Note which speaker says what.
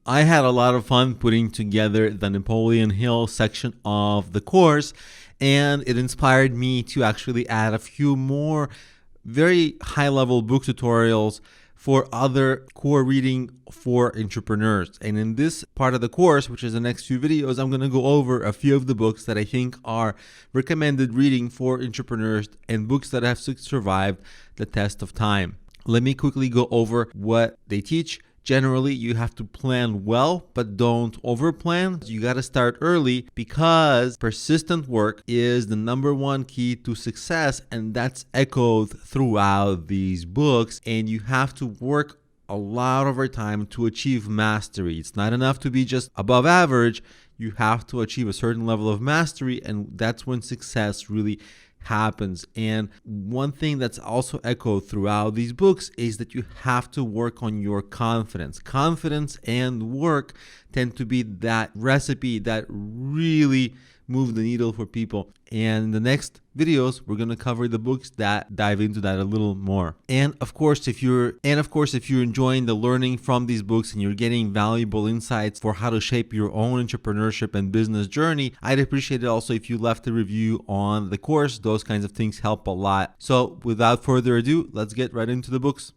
Speaker 1: I had a lot of fun putting together the Napoleon Hill section of the course, and it inspired me to actually add a few more very high-level book tutorials for other core reading for entrepreneurs. And in this part of the course, which is the next few videos, I'm going to go over a few of the books that I think are recommended reading for entrepreneurs and books that have survived the test of time. Let me quickly go over what they teach. Generally, you have to plan well, but don't overplan. You got to start early because persistent work is the #1 key to success, and that's echoed throughout these books. And you have to work a lot over time to achieve mastery. It's not enough to be just above average. You have to achieve a certain level of mastery, and that's when success really happens. And one thing that's also echoed throughout these books is that you have to work on your confidence. Confidence and work tend to be that recipe that really move the needle for people. And in the next videos, we're going to cover the books that dive into that a little more. And of course, if you're enjoying the learning from these books and you're getting valuable insights for how to shape your own entrepreneurship and business journey, I'd appreciate it also if you left a review on the course. Those kinds of things help a lot. So without further ado, let's get right into the books.